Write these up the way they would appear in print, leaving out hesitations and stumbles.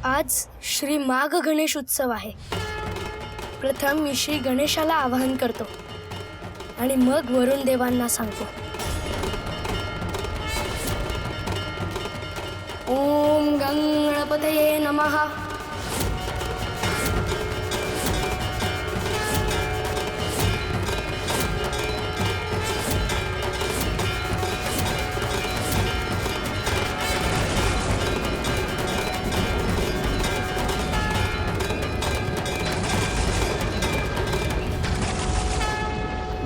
आज श्री माघ गणेश उत्सव आहे। प्रथम मी श्री गणेशाला आवाहन करतो आणि मग वरुण देवांना सांगतो। ओम गणपतये नमः।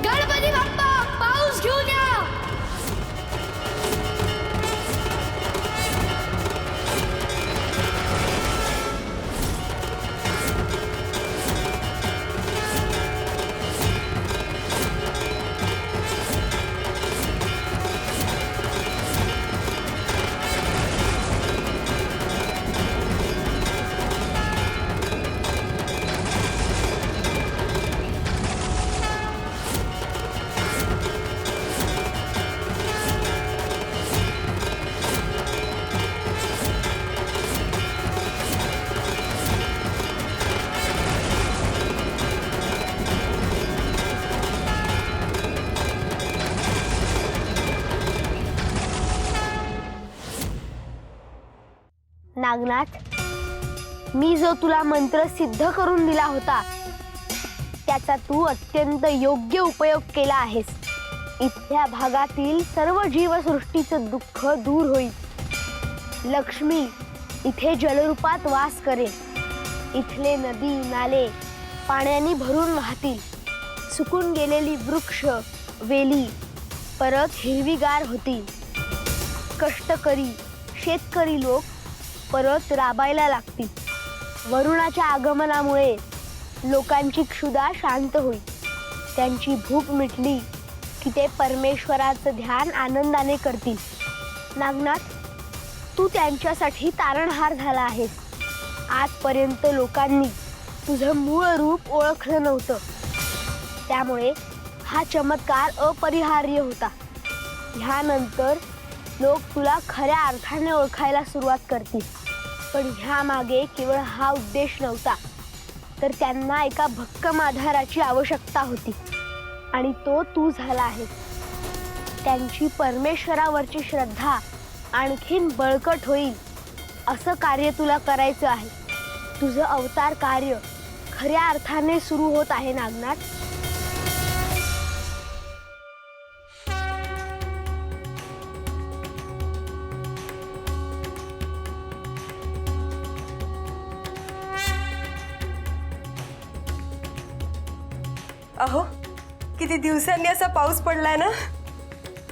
गणपती बाप्पा पाऊस घेऊन या। नागनाथ, मी जो तुला मंत्र सिद्ध करून दिला होता त्याचा तू अत्यंत योग्य उपयोग केला आहेस। इथल्या भागातील सर्व जीवसृष्टीचं दुःख दूर होईल। लक्ष्मी इथे जलरूपात वास करेल। इथले नदी नाले पाण्याने भरून वाहतील। सुकून गेलेली वृक्ष वेली परत हिरवीगार होतील। कष्टकरी शेतकरी लोक परत राबायला लागतील। वरुणाच्या आगमनामुळे लोकांची क्षुधा शांत होईल। त्यांची भूक मिटली की ते परमेश्वराचं ध्यान आनंदाने करतील। नागनाथ, तू त्यांच्यासाठी तारणहार झाला आहेस। आजपर्यंत लोकांनी तुझं मूळ रूप ओळखलं नव्हतं, त्यामुळे हा चमत्कार अपरिहार्य होता। ह्यानंतर लोक तुला खऱ्या अर्थाने ओळखायला सुरुवात करतील। पण ह्या मागे केवळ हा उद्देश नव्हता, तर त्यांना एका भक्कम आधाराची आवश्यकता होती आणि तो तू झाला आहेस। त्यांची परमेश्वरावरची श्रद्धा आणखीन बळकट होईल असं कार्य तुला करायचं आहे। तुझं अवतार कार्य खऱ्या अर्थाने सुरू होत आहे नागनाथ। अहो, किती दिवसांनी असा पाऊस पडलाय ना,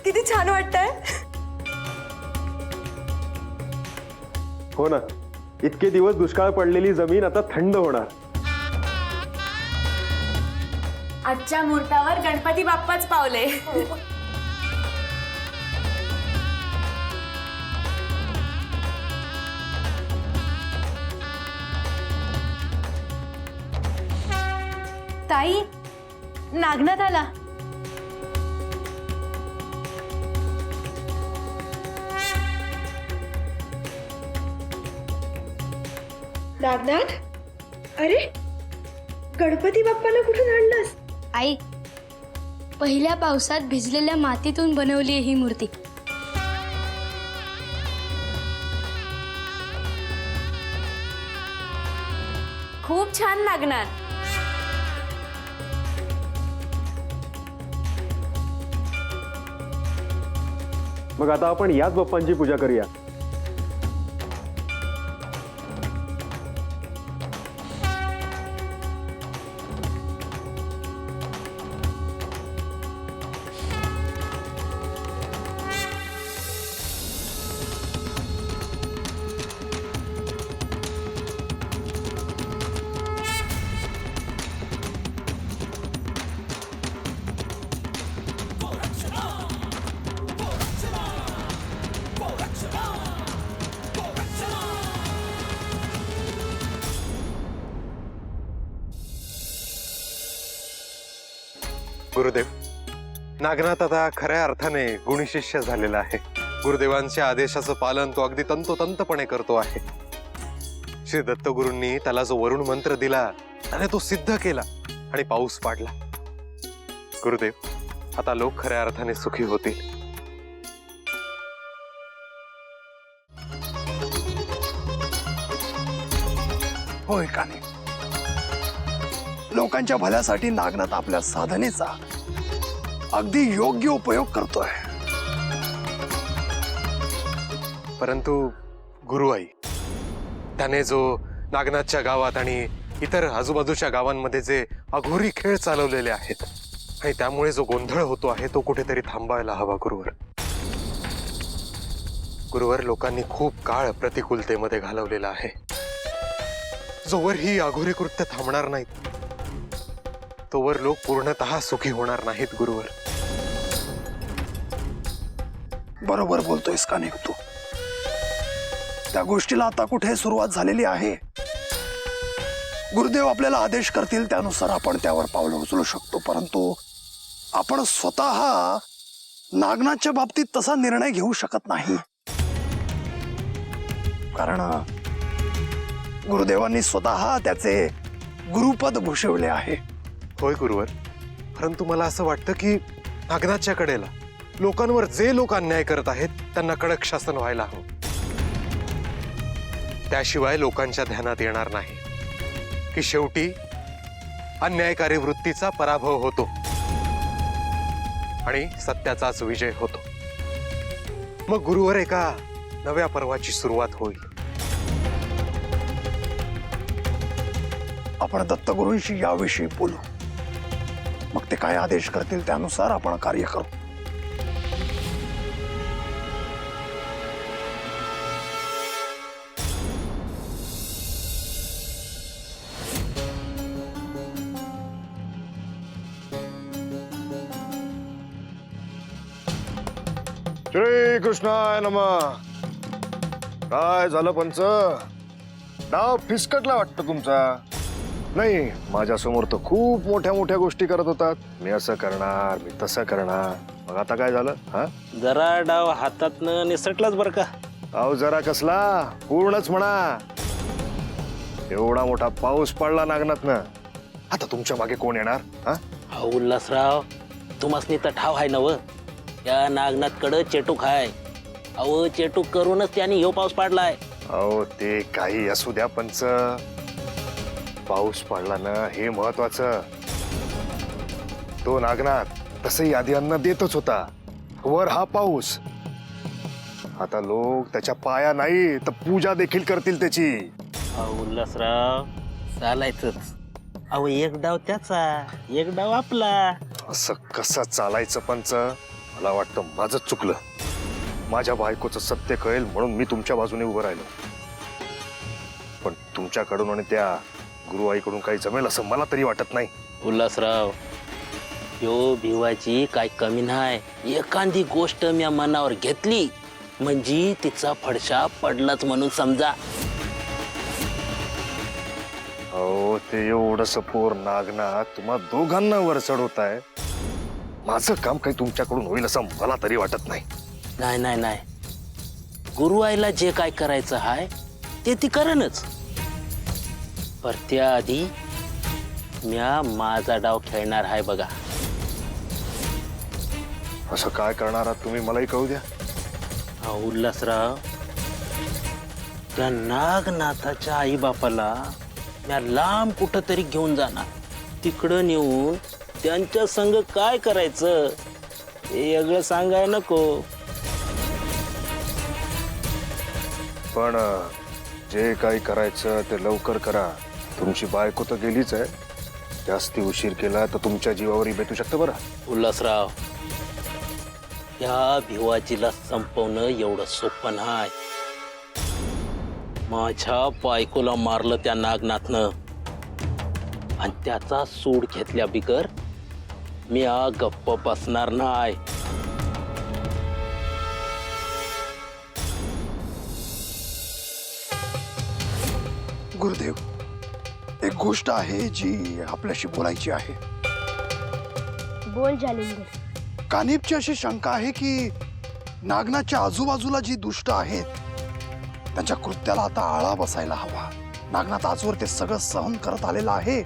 किती छान वाटतंय। हो ना, इतके दिवस दुष्काळ पडलेली जमीन आता थंड होणार। आजच्या मुहूर्तावर गणपती बाप्पाच पावले। ताई, नागनाथ आला। नागनाथ, अरे गणपती बाप्पाला कुठून आणलंस? आई, पहिल्या पावसात भिजलेल्या मातीतून बनवली आहे ही मूर्ती। खूप छान नागनाथ। मग आता आपण याच बाप्पांची पूजा करूया। गुरुदेव नागनाथ आता खऱ्या अर्थाने गुणी शिष्य झालेला आहे. गुरुदेवांच्या आदेशाचं पालन तो अगदी तंतोतंतपणे करतो आहे. श्री दत्तगुरूंनी त्याला जो वरुण मंत्र दिला त्याने तो सिद्ध केला आणि पाऊस पाडला. गुरुदेव, आता लोक खऱ्या अर्थाने सुखी होतील. होय काने, लोकांच्या भल्यासाठी नागनाथ आपल्या साधनेचा अगदी योग्य उपयोग करतोय. परंतु गुरुआई, त्याने जो नागनाथच्या गावात आणि इतर आजूबाजूच्या गावांमध्ये जे अघोरी खेळ चालवलेले आहेत आणि त्यामुळे जो गोंधळ होतो आहे तो कुठेतरी थांबायला हवा. गुरुवर लोकांनी खूप काळ प्रतिकूलतेमध्ये घालवलेला आहे. जोवर ही अघोरी कृत्य थांबणार नाहीत तोवर लोक पूर्णतः सुखी होणार नाहीत. गुरुवर, बरोबर बोलतोयस काने तू. त्या गोष्टीला आता कुठे सुरुवात झालेली आहे. गुरुदेव आपल्याला आदेश करतील त्यानुसार आपण त्यावर पावलं उचलू शकतो. परंतु आपण स्वतः नागनाथच्या बाबतीत तसा निर्णय घेऊ शकत नाही. कारण गुरुदेवांनी स्वतः त्याचे गुरुपद भूषवले आहे. होय गुरुवर, परंतु मला असं वाटतं की नागनाथच्या कडेला लोकांवर जे लोक अन्याय करत आहेत त्यांना कडक शासन व्हायला हवं. त्याशिवाय लोकांच्या ध्यानात येणार नाही की शेवटी अन्यायकारी वृत्तीचा पराभव होतो आणि सत्याचाच विजय होतो. मग गुरुवर एका नव्या पर्वाची सुरुवात होईल. आपण दत्तगुरूंशी याविषयी बोलू. मग ते काय आदेश करतील त्यानुसार आपण कार्य करू. श्री कृष्णाय नमः. काय झालं पंच? डाव फिसकटला वाटतं तुमचा. नाही, माझ्यासमोर तर खूप मोठ्या मोठ्या गोष्टी करत होतात. मी असं करणार, मी तसं करणार. मग आता काय झालं? हा, जरा डाव हातातनं निसटलाच बर का. अहो जरा कसला, पूर्णच म्हणा. एवढा मोठा पाऊस पडला नागनाथनं. आता तुमच्या मागे कोण येणार? हा, अहो उल्हासराव, तुम्हासनी तर ठाव आहे नव. या नागनाथकडं चेटूक हाय. अहो चेटूक करूनच त्याने ह्यो पाऊस पाडलाय. अहो ते काही असू द्या पंच, पाऊस पडला ना हे महत्वाचं. तो नागनाथ तसंही आधी अन्न देतच होता, वर हा पाऊस. आता लोक त्याच्या पाया नाही तर पूजा देखील करतील त्याची. अहो उल्हासराव, चालायचंच. अहो एक डाव त्याचा, एक डाव आपला. असं कसं चालायचं पंच? मला वाटतं माझं चुकलं. माझ्या बायकोचं सत्य कळेल म्हणून मी तुमच्या बाजूने उभं राहिलो. पण तुमच्याकडून आणि त्या गुरुआईकडून काही जमेल असं मला तरी वाटत नाही. उल्हासराव, ह्यो भिवाची काय कमी नाही. एखादी गोष्ट मी मनावर घेतली म्हणजे तिचा फडशा पडलाच म्हणून समजा. हो, ते एवढंसं पोर नागनाथ तुम्हा दोघांना वर चढवत आहे. माझं काम काही तुमच्याकडून होईल असं मला तरी वाटत नाही. नाही नाही नाही, गुरुआईला जे काय करायचं आहे ते ती करणच. पर त्याआधी म्या माझा डाव खेळणार आहे बघा. असं काय करणार आहात तुम्ही मलाही कळू द्या. उल्हासराव, त्या नागनाथाच्या आई बापाला म्या लांब कुठं तरी घेऊन जाणार. तिकडं नेऊन त्यांच्या संग काय करायचं हे सगळं सांगाय नको. पण जे काही करायचं ते लवकर करा. तुमची बायको तर गेलीच आहे. जास्ती उशीर केला तर तुमच्या जीवावरही भेटू शकतं बरं. उल्हासराव, या भिवाजीला संपवणं एवढं सोपं नाही. माझ्या बायकोला मारलं त्या नागनाथनं आणि त्याचा सूड घेतल्या बिगर मी गप्प बसणार नाही. गुरुदेव, एक गोष्ट आहे जी आपल्याशी बोलायची आहे. बोल जालिंदर. कानिपची अशी शंका आहे की नागनाथच्या आजूबाजूला जी दुष्ट आहेत त्यांच्या कृत्याला आता आळा बसायला हवा. नागनाथ आजवर ते सगळं सहन करत आलेला आहे,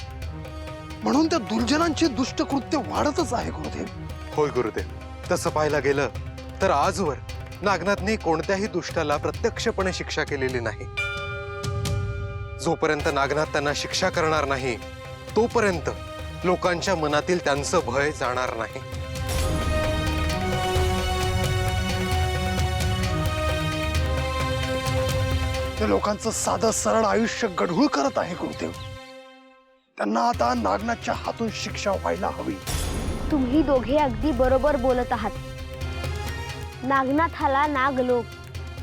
म्हणून त्या दुर्जनांची दुष्ट कृत्य वाढतच आहे गुरुदेव. होय गुरुदेव, तसं पाहायला गेलं तर आजवर नागनाथने कोणत्याही दुष्टाला प्रत्यक्षपणे शिक्षा केलेली नाही. जोपर्यंत नागनाथ त्यांना शिक्षा करणार नाही तोपर्यंत लोकांच्या मनातील त्यांचं भय जाणार नाही. ते लोकांचं साधं सरळ आयुष्य गढूळ करत आहे गुरुदेव. त्यांना आता नागनाथच्या हातून शिक्षा व्हायला हवी. तुम्ही दोघे अगदी बरोबर बोलत आहात. नागनाथाला नागलोक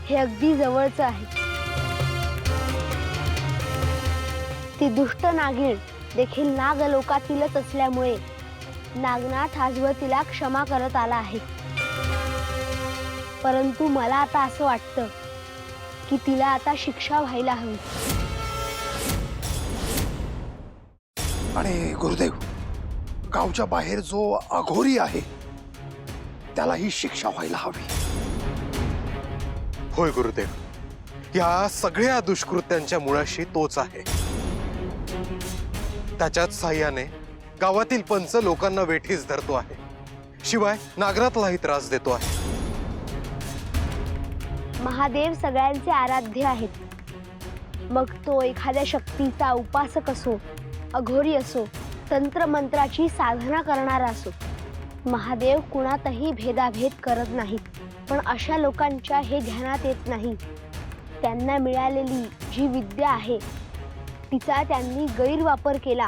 हे अगदी जवळचं आहे. ती दुष्ट नागिण देखील नागलोकातीलच असल्यामुळे नागनाथ आजवर तिला क्षमा करत आला आहे. परंतु मला आता असं वाटतं की तिला आता शिक्षा व्हायला हवी. आणि गुरुदेव, गावच्या बाहेर जो अघोरी आहे त्यालाही शिक्षा व्हायला हवी. होय गुरुदेव, या सगळ्या दुष्कृत्यांच्या मुळाशी तोच आहे. त्याच्याच साह्याने गावातील पंच लोकांना वेठीस धरतो आहे, शिवाय नागनाथलाही त्रास देतो आहे. महादेव सगळ्यांचे आराध्य आहेत. मग तो एखाद्या शक्तीचा उपासक असो, अघोरी असो, तंत्रमंत्राची साधना करणारा असो, महादेव कुणातही भेदाभेद करत नाहीत. पण अशा लोकांच्या हे ध्यानात येत नाही. त्यांना मिळालेली जी विद्या आहे तिचा त्यांनी गैरवापर केला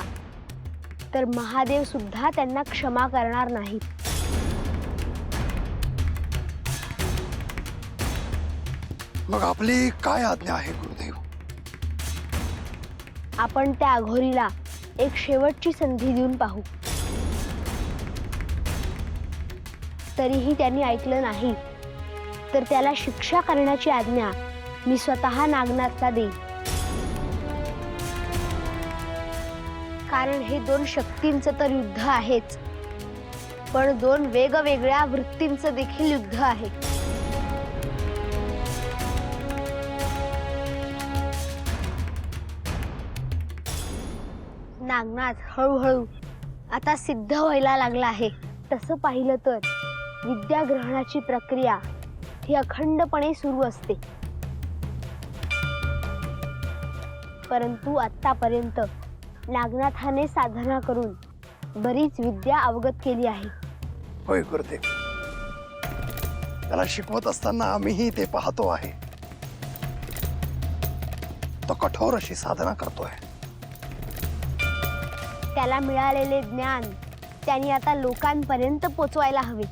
तर महादेव सुद्धा त्यांना क्षमा करणार नाहीत. मग आपली काय आज्ञा आहे गुरुदेव? आपण त्या अघोरीला एक शेवटची संधी देऊन पाहू. तरीही त्यांनी ऐकलं नाही तर त्याला शिक्षा करण्याची आज्ञा मी स्वतः नागनाथला देईन. कारण हे दोन शक्तींचं तर युद्ध आहेच, पण दोन वेगवेगळ्या वृत्तींचं देखील युद्ध आहे. नागनाथ हळूहळू आता सिद्ध व्हायला लागला आहे. तसं पाहिलं तर विद्या ग्रहणाची प्रक्रिया ही अखंडपणे सुरू असते. परंतु आतापर्यंत नागनाथाने साधना करून बरीच विद्या अवगत केली आहे. होय गुरुदेव, त्याला शिकवत असताना आम्हीही ते पाहतो आहे. तो कठोर अशी साधना करतोय. त्याला मिळालेले ज्ञान त्यांनी आता लोकांपर्यंत पोचवायला हवे.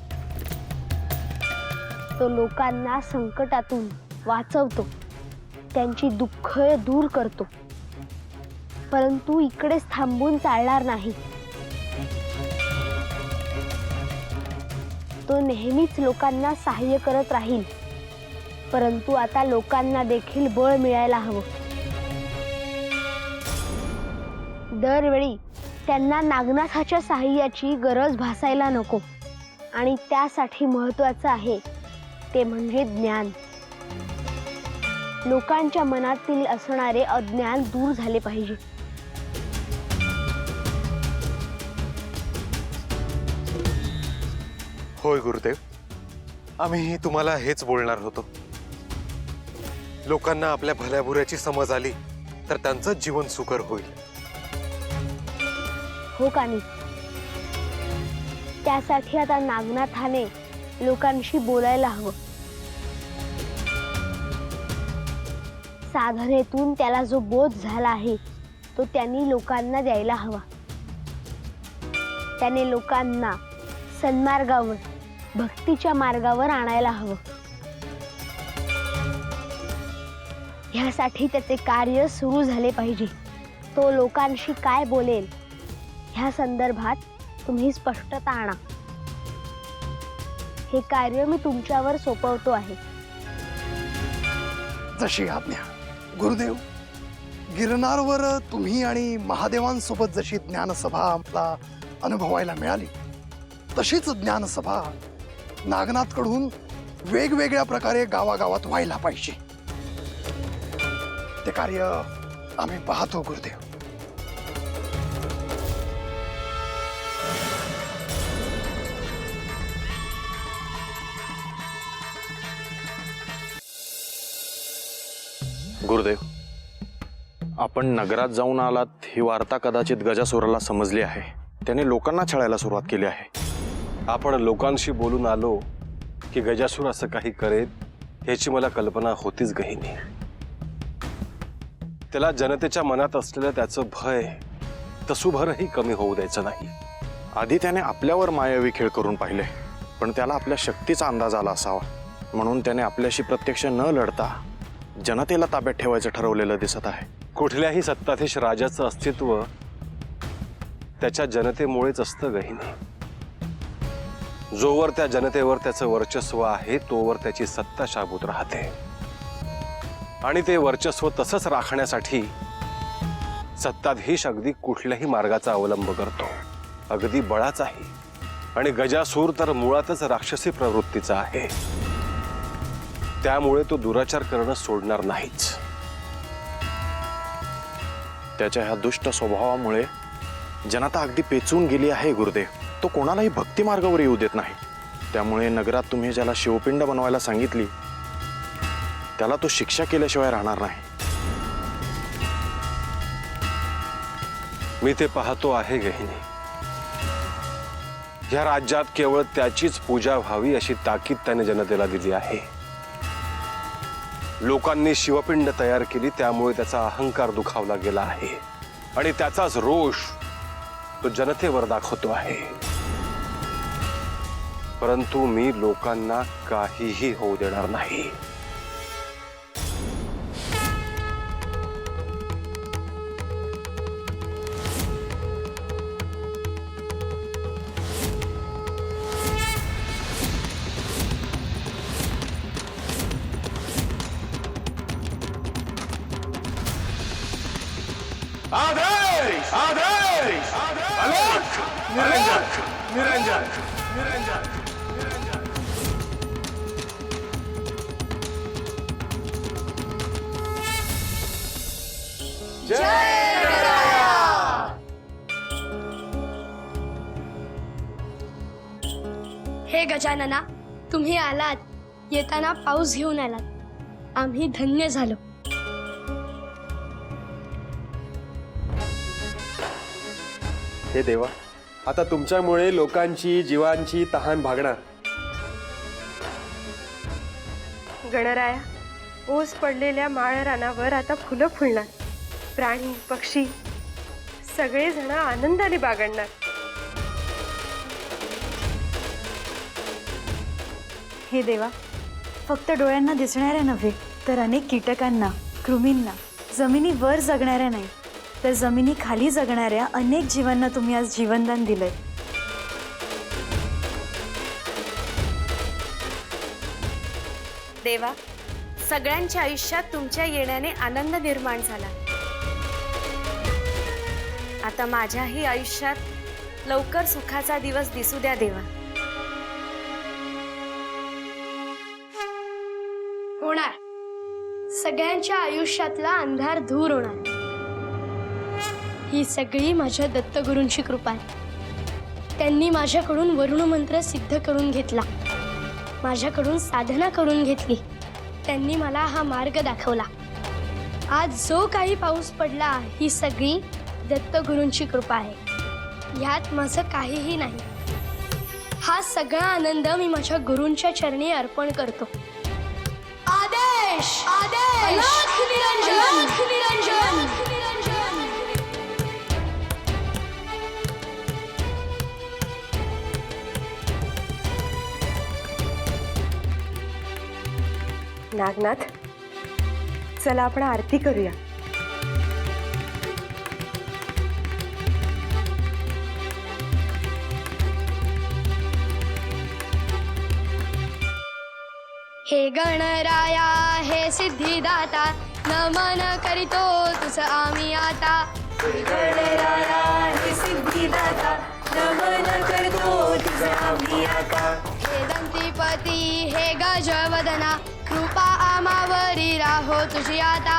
तो लोकांना संकटातून वाचवतो, त्यांची दुःख दूर करतो. परंतु इकडेच थांबून चालणार नाही. तो नेहमीच लोकांना सहाय्य करत राहील, परंतु आता लोकांना देखील बळ मिळायला हवं. दरवेळी त्यांना नागनाथाच्या सहाय्याची गरज भासायला नको. आणि त्यासाठी महत्त्वाचं आहे ते म्हणजे ज्ञान. लोकांच्या मनातील असणारे अज्ञान दूर झाले पाहिजे. होय गुरुदेव, आम्हीही तुम्हाला हेच बोलणार होतो. लोकांना आपल्या भल्याबुऱ्याची समज आली तर त्यांचं जीवन सुकर होईल. हो का नाही? त्यासाठी आता नागनाथाने लोकांशी बोलायला हवं. साधनेतून त्याला जो बोध झाला आहे तो त्यांनी लोकांना द्यायला हवा. त्याने लोकांना सन्मार्गावर, भक्तीच्या मार्गावर आणायला हवं. ह्यासाठी त्याचे कार्य सुरू झाले पाहिजे. तो लोकांशी काय बोलेल ह्या संदर्भात तुम्ही स्पष्टता आणा. हे कार्य मी तुमच्यावर सोपवतो आहे. जशी आज्ञा गुरुदेव. गिरनारवर तुम्ही आणि महादेवांसोबत जशी ज्ञानसभा आम्हाला अनुभवायला मिळाली, तशीच ज्ञानसभा नागनाथकडून वेगवेगळ्या प्रकारे गावागावात व्हायला पाहिजे. ते कार्य आम्ही पाहतो गुरुदेव. गुरुदेव, आपण नगरात जाऊन आलात ही वार्ता कदाचित गजासुराला समजली आहे. त्याने लोकांना छळायला सुरुवात केली आहे. आपण लोकांशी बोलून आलो की गजासूर असं काही करेल ह्याची मला कल्पना होतीच गहिनी. त्याला जनतेच्या मनात असलेलं त्याचं भय तसूभरही कमी होऊ द्यायचं नाही. आधी त्याने आपल्यावर मायावी खेळ करून पाहिले, पण त्याला आपल्या शक्तीचा अंदाज आला असावा, म्हणून त्याने आपल्याशी प्रत्यक्ष न लढता जनतेला ताब्यात ठेवायचं ठरवलेलं दिसत आहे. कुठल्याही सत्ताधीश राजाचं अस्तित्व त्याच्या जनतेमुळेच असतं गहिनी. जोवर त्या जनतेवर त्याचं वर्चस्व आहे तोवर त्याची सत्ता शाबूत राहते. आणि ते वर्चस्व तसंच राखण्यासाठी सत्ताधीश अगदी कुठल्याही मार्गाचा अवलंब करतो, अगदी बळाचाही. आणि गजासूर तर मुळातच राक्षसी प्रवृत्तीचा आहे. त्यामुळे तो दुराचार करणं सोडणार नाहीच. त्याच्या ह्या दुष्ट स्वभावामुळे जनता अगदी पेचून गेली आहे गुरुदेव. तो कोणालाही भक्ती मार्गावर येऊ देत नाही. त्यामुळे नगरात तुम्ही ज्याला शिवपिंड बनवायला सांगितली त्याला तो शिक्षा केल्याशिवाय राहणार नाही. मी ते पाहतो आहे गहिनी. या राज्यात केवळ त्याचीच पूजा व्हावी अशी ताकीद त्याने जनतेला दिली आहे. लोकांनी शिवपिंड तयार केली त्यामुळे त्याचा अहंकार दुखावला गेला आहे आणि त्याचाच रोष तो जनतेवर दाखवतो आहे. परंतु मी लोकांना काहीही होऊ देणार नाही. आदेश आदेश आलोक निरंजन निरंजन निरंजन. हे गजानना, तुम्ही आलात. येताना पाऊस घेऊन आलात. आम्ही धन्य झालो. हे देवा, आता तुमच्यामुळे लोकांची जीवांची तहान भागणार. गणराया, ओस पडलेल्या माळ रानावर आता फुलं फुलणार. प्राणी पक्षी सगळेजण आनंदाने बागडणार. हे देवा, फक्त डोळ्यांना दिसणाऱ्या नव्हे तर अनेक कीटकांना, कृमींना, जमिनीवर जगणाऱ्या नाही तर जमिनी खाली जगणाऱ्या अनेक जीवांना तुम्ही आज जीवनदान दिलंय. देवा, सगळ्यांच्या आयुष्यात तुमच्या येण्याने आनंद निर्माण झाला. आता माझ्याही आयुष्यात लवकर सुखाचा दिवस दिसू द्या देवा. होणार. सगळ्यांच्या आयुष्यातला अंधार दूर होणार. ही सगळी माझ्या दत्तगुरूंची कृपा आहे. त्यांनी माझ्याकडून वरुण मंत्र सिद्ध करून घेतला, माझ्याकडून साधना करून घेतली. त्यांनी मला हा मार्ग दाखवला. आज जो काही पाऊस पडला ही सगळी दत्तगुरूंची कृपा आहे. ह्यात माझं काहीही नाही. हा सगळा आनंद मी माझ्या गुरूंच्या चरणी अर्पण करतो. आदेश आदेश अलख निरंजन अलख निरंजन निरंजन. नागनाथ, चला आपण आरती करूया. हे गणराया हे सिद्धिदाता, नमन करीतो तुझ आम्ही आता. हे गणराया हे सिद्धिदाता, नमन करतो तुझ आम्ही आता. हे दंती गजवदना कृपा आमावरी राहो तुझी आता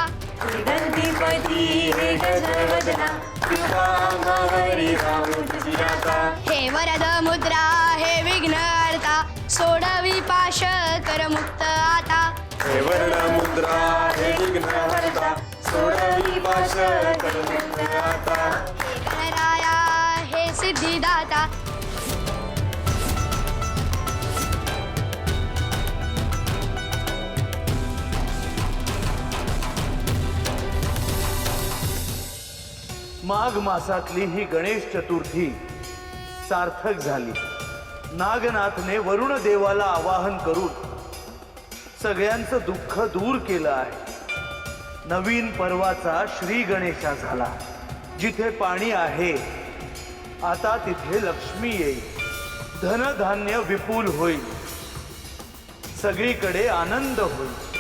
हे वरद मुद्रा हे विघ्नहर्ता सोडवी पाश कर मुक्त आता हे वर्ण मुद्रा हे विघ्नहर्ता सोडवी पाश कर मुक्त आता. हे गणराया हे सिद्धिदाता माघ मासातली ही गणेश चतुर्थी सार्थक झाली. नागनाथने वरुण देवाला आवाहन करून सगळ्यांचं दुःख दूर केलं आहे. नवीन पर्वाचा श्री गणेशा झाला. जिथे पाणी आहे आता तिथे लक्ष्मी येईल. धनधान्य विपुल होईल. सगळीकडे आनंद होईल.